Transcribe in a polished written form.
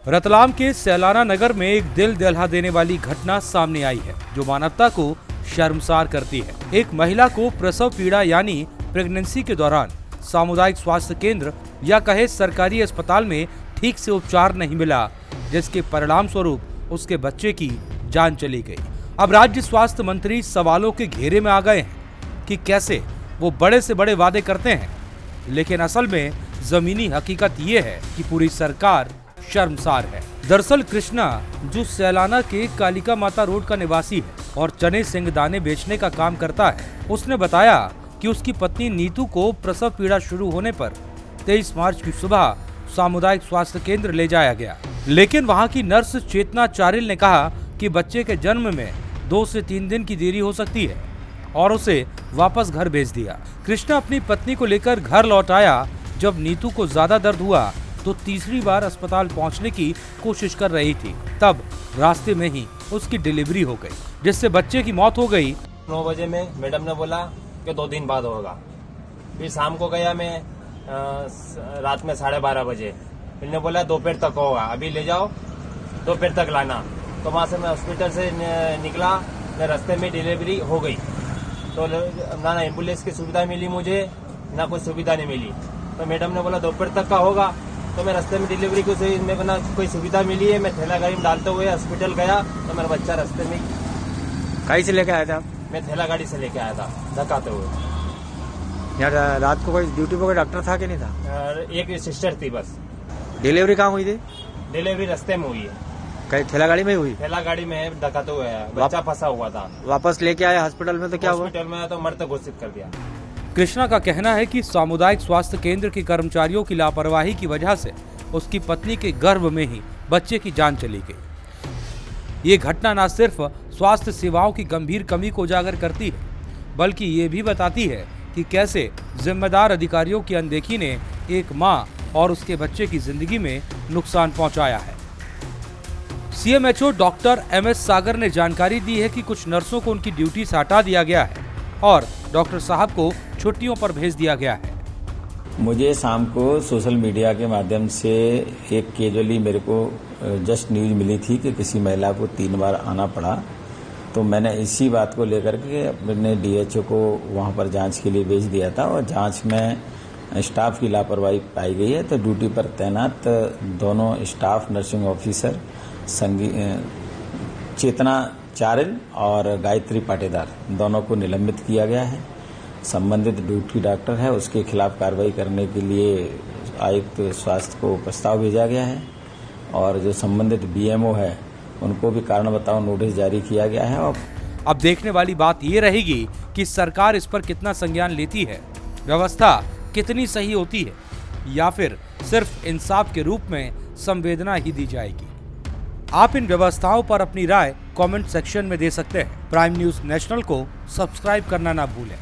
रतलाम के सैलाना नगर में एक दिल दहला देने वाली घटना सामने आई है, जो मानवता को शर्मसार करती है। एक महिला को प्रसव पीड़ा यानी प्रेगनेंसी के दौरान सामुदायिक स्वास्थ्य केंद्र या कहे सरकारी अस्पताल में ठीक से उपचार नहीं मिला, जिसके परिणाम स्वरूप उसके बच्चे की जान चली गई। अब राज्य स्वास्थ्य मंत्री सवालों के घेरे में आ गए हैं कि कैसे वो बड़े से बड़े वादे करते हैं, लेकिन असल में जमीनी हकीकत ये है कि पूरी सरकार शर्मसार है। दरअसल कृष्णा, जो सैलाना के कालिका माता रोड का निवासी है और चने सिंगदाने बेचने का काम करता है, उसने बताया कि उसकी पत्नी नीतू को प्रसव पीड़ा शुरू होने पर 23 मार्च की सुबह सामुदायिक स्वास्थ्य केंद्र ले जाया गया, लेकिन वहां की नर्स चेतना चारिल ने कहा कि बच्चे के जन्म में 2 से 3 दिन की देरी हो सकती है और उसे वापस घर भेज दिया। कृष्णा अपनी पत्नी को लेकर घर लौट आया। जब नीतू को ज्यादा दर्द हुआ तो तीसरी बार अस्पताल पहुंचने की कोशिश कर रही थी, तब रास्ते में ही उसकी डिलीवरी हो गई, जिससे बच्चे की मौत हो गई। 9 बजे में मैडम ने बोला कि 2 दिन बाद होगा। फिर शाम को गया मैं रात में 12:30 बजे, इन्होंने बोला दोपहर तक होगा, अभी ले जाओ दोपहर तक लाना। तो वहाँ से मैं हॉस्पिटल से निकला, मैं रास्ते में डिलीवरी हो गई। तो ना एम्बुलेंस की सुविधा मिली मुझे, ना कोई सुविधा नहीं मिली। तो मैडम ने बोला दोपहर तक का होगा। तो मैं रास्ते में डिलीवरी को ना कोई सुविधा मिली है, मैं ठेला गाड़ी में डालते हुए हॉस्पिटल गया तो मेरा बच्चा रास्ते में। कहीं से लेके आया था? मैं ठेला गाड़ी से लेके आया था धक्काते हुए। यार रात को कोई ड्यूटी पर कोई डॉक्टर था कि नहीं था? एक सिस्टर थी बस। डिलीवरी कहाँ हुई थी? डिलीवरी रास्ते में हुई है। कहीं ठेला गाड़ी में हुई? ठेला गाड़ी में धक्काते हुए है, बच्चा फंसा हुआ था। वापस लेके आया हॉस्पिटल में तो क्या हुआ? हॉस्पिटल में तो मृत घोषित कर दिया। कृष्णा का कहना है कि सामुदायिक स्वास्थ्य केंद्र के कर्मचारियों की लापरवाही की वजह से उसकी पत्नी के गर्भ में ही बच्चे की जान चली गई। ये घटना न सिर्फ स्वास्थ्य सेवाओं की गंभीर कमी को उजागर करती है, बल्कि ये भी बताती है कि कैसे जिम्मेदार अधिकारियों की अनदेखी ने एक मां और उसके बच्चे की जिंदगी में नुकसान पहुंचाया है। सीएमएचओ डॉक्टर MS सागर ने जानकारी दी है कि कुछ नर्सों को उनकी ड्यूटी से हटा दिया गया है और डॉक्टर साहब को छुट्टियों पर भेज दिया गया है। मुझे शाम को सोशल मीडिया के माध्यम से एक कैजुअली मेरे को जस्ट न्यूज मिली थी कि किसी महिला को 3 बार आना पड़ा। तो मैंने इसी बात को लेकर के अपने DHO को वहां पर जांच के लिए भेज दिया था और जांच में स्टाफ की लापरवाही पाई गई है। तो ड्यूटी पर तैनात दोनों स्टाफ नर्सिंग ऑफिसर चेतना चारिल और गायत्री पाटीदार दोनों को निलंबित किया गया है। संबंधित ड्यूटी डॉक्टर है उसके खिलाफ कार्रवाई करने के लिए आयुक्त स्वास्थ्य को प्रस्ताव भेजा गया है और जो संबंधित BMO है उनको भी कारण बताओ नोटिस जारी किया गया है। और अब देखने वाली बात ये रहेगी कि सरकार इस पर कितना संज्ञान लेती है, व्यवस्था कितनी सही होती है, या फिर सिर्फ इंसाफ के रूप में संवेदना ही दी जाएगी। आप इन व्यवस्थाओं पर अपनी राय कमेंट सेक्शन में दे सकते हैं। प्राइम न्यूज़ नेशनल को सब्सक्राइब करना ना भूलें।